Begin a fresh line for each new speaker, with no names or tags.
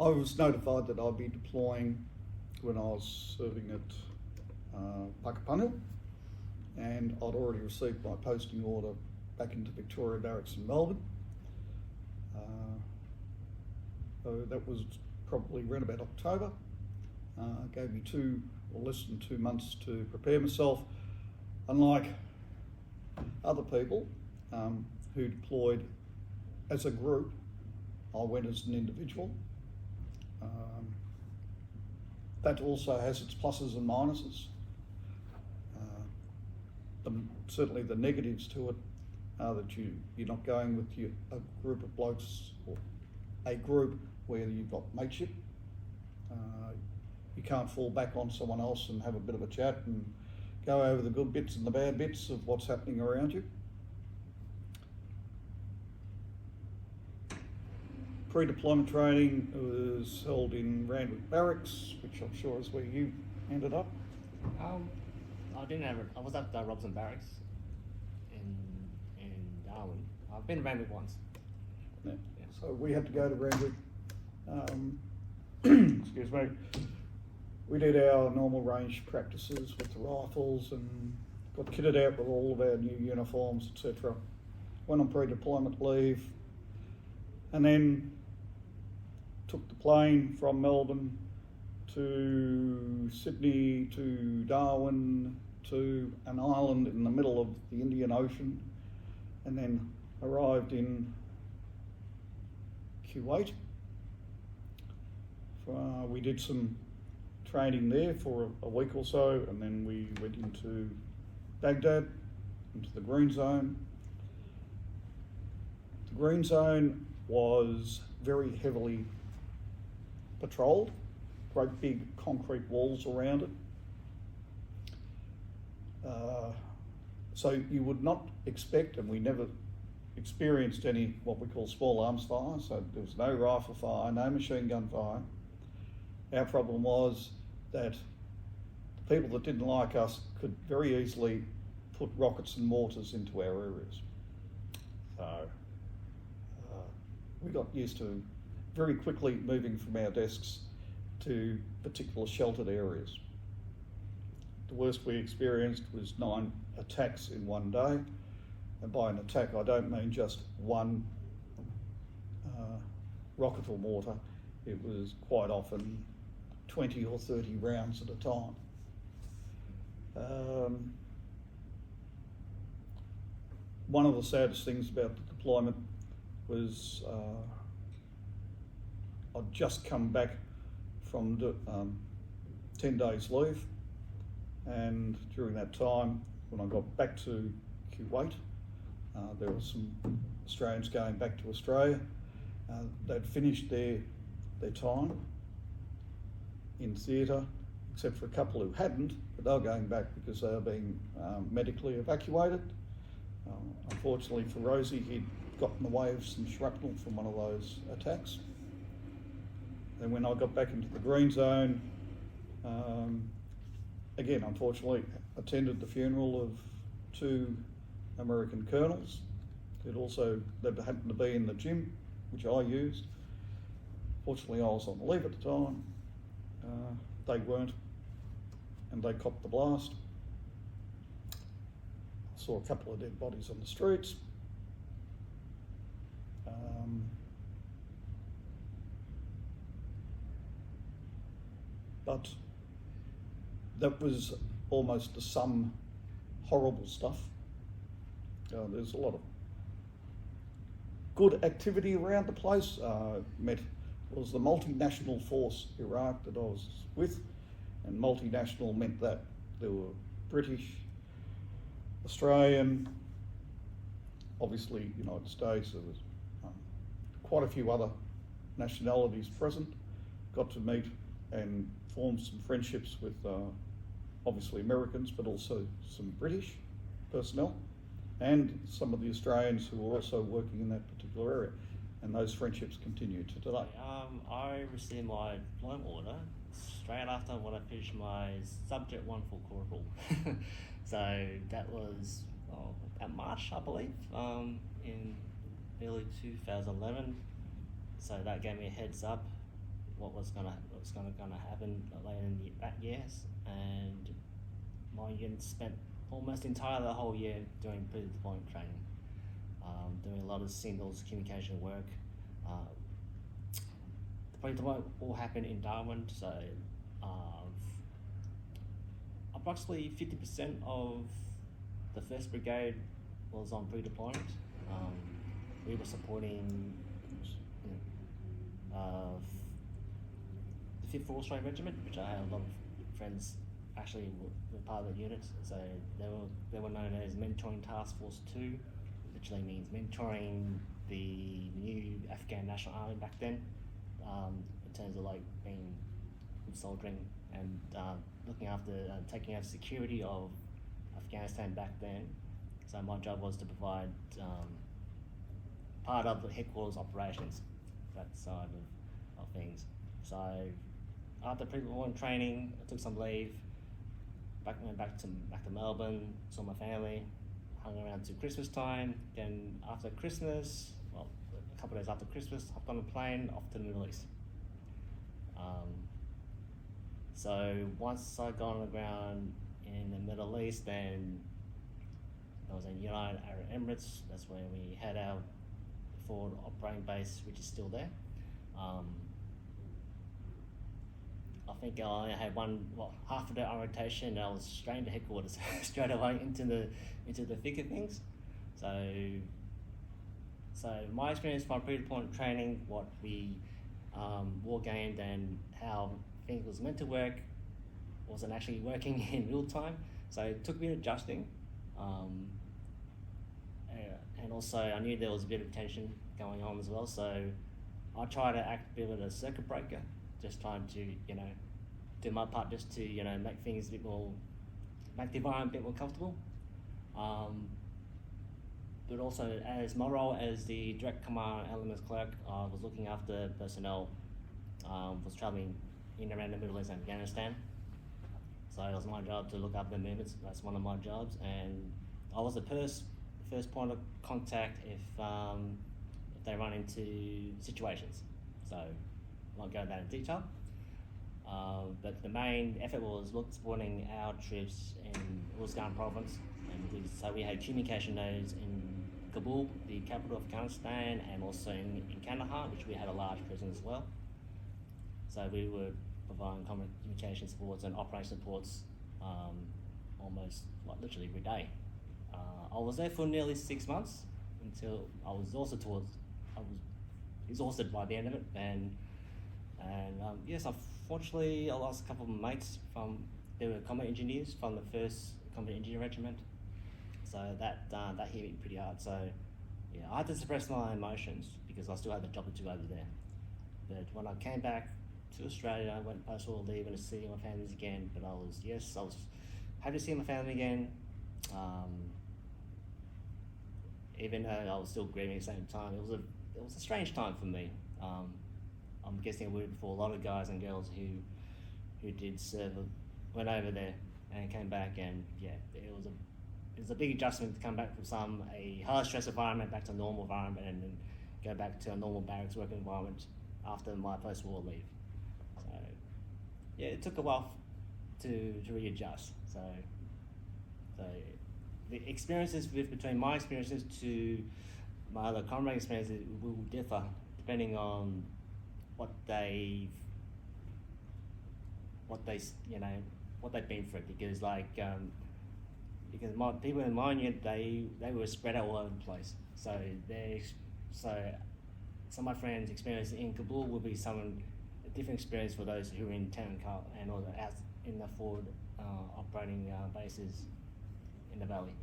I was notified that I'd be deploying when I was serving at Puckapunyal, and I'd already received my posting order back into Victoria Barracks in Melbourne. So that was probably around about October. Gave me less than 2 months to prepare myself. Unlike other people who deployed as a group, I went as an individual. That also has its pluses and minuses. Certainly the negatives to it are that you're not going with a group of blokes or a group where you've got mateship. You can't fall back on someone else and have a bit of a chat and go over the good bits and the bad bits of what's happening around you. Pre-deployment training was held in Randwick Barracks, which I'm sure is where you ended up.
I didn't have it. I was at the Robson Barracks in Darwin. I've been to Randwick once.
Yeah. So we had to go to Randwick. Excuse me. We did our normal range practices with the rifles and got kitted out with all of our new uniforms, etc. Went on pre-deployment leave, and then took the plane from Melbourne to Sydney to Darwin to an island in the middle of the Indian Ocean, and then arrived in Kuwait. We did some training there for a week or so, and then we went into Baghdad, into the Green Zone. The Green Zone was very heavily patrolled, great big concrete walls around it. So you would not expect, and we never experienced any what we call small arms fire, so there was no rifle fire, no machine gun fire. Our problem was that the people that didn't like us could very easily put rockets and mortars into our areas. So we got used to very quickly moving from our desks to particular sheltered areas. The worst we experienced was 9 attacks in one day. And by an attack, I don't mean just one rocket or mortar. It was quite often 20 or 30 rounds at a time. One of the saddest things about the deployment was I'd just come back from 10 days leave, and during that time, when I got back to Kuwait, there were some Australians going back to Australia. They'd finished their time in theatre, except for a couple who hadn't, but they were going back because they were being medically evacuated. Unfortunately for Rosie, he'd got in the way of some shrapnel from one of those attacks. And when I got back into the Green Zone, again, unfortunately, attended the funeral of 2 American colonels. They happened to be in the gym, which I used. Fortunately, I was on leave at the time. They weren't, and they copped the blast. I saw a couple of dead bodies on the streets. But that was almost some horrible stuff. There's a lot of good activity around the place. It was the multinational force Iraq that I was with, and multinational meant that there were British, Australian, obviously United States. There was quite a few other nationalities present. Got to meet and form some friendships with obviously Americans, but also some British personnel and some of the Australians who were also working in that particular area. And those friendships continue to today.
I received my deployment order straight after when I finished my Subject 1 full corporal. So that was about March, I believe, in early 2011. So that gave me a heads up what was gonna happen later in that year, and my unit spent almost the whole year doing pre-deployment training, doing a lot of signals communication work. The pre-deployment all happened in Darwin, so approximately 50% of the 1st Brigade was on pre-deployment. We were supporting the 5th Royal Australian Regiment, which I had a lot of friends actually were part of the unit. So they were known as Mentoring Task Force 2, which literally means mentoring the new Afghan National Army back then, in terms of like being good soldiering and looking after taking over security of Afghanistan back then. So my job was to provide part of the headquarters operations, that side of things. So after pre-deployment training, I took some leave, went back to Melbourne, saw my family, hung around to Christmas time. Then after Christmas, well, a couple of days after Christmas, hopped on a plane off to the Middle East. So once I got on the ground in the Middle East, then I was in United Arab Emirates. That's where we had our forward operating base, which is still there. I think I only had half a day orientation, and I was straight into headquarters, straight away into the thick of things. So my experience from pre-deployment training, what we war gamed and how things was meant to work, wasn't actually working in real time. So it took a bit of adjusting. And also I knew there was a bit of tension going on as well. So I tried to act a bit of a circuit breaker, just trying to, do my part just to, make things a bit more, make the environment a bit more comfortable. But also as my role as the direct command elements clerk, I was looking after personnel, was traveling in and around the Middle East and Afghanistan. So it was my job to look after the movements. That's one of my jobs, and I was the first point of contact if they run into situations. So I won't go into that in detail. But the main effort was supporting our troops in Uruzgan province, and so we had communication nodes in Kabul, the capital of Afghanistan, and also in Kandahar, which we had a large presence as well. So we were providing communication supports and operation supports almost literally every day. I was there for nearly 6 months until I was exhausted by the end of it, and yes, unfortunately I lost a couple of mates they were combat engineers from the 1st Combat Engineer Regiment, so that hit me pretty hard. So yeah, I had to suppress my emotions because I still had the job to do over there. But when I came back to Australia, I went post-war leave and to see my families again, but I was happy to see my family again, even though I was still grieving at the same time. It was a strange time for me. I'm guessing it would be for a lot of guys and girls who did serve, went over there and came back, and yeah, it was a big adjustment to come back from a high stress environment back to a normal environment, and then go back to a normal barracks working environment after my post-war leave. So yeah, it took a while to readjust. So the experiences between my experiences to my other comrade experiences will differ depending on what they've been through, because my people in my unit, they were spread out all over the place. So some of my friends' experience in Kabul will be a different experience for those who are in Town and or out in the forward operating bases in the valley.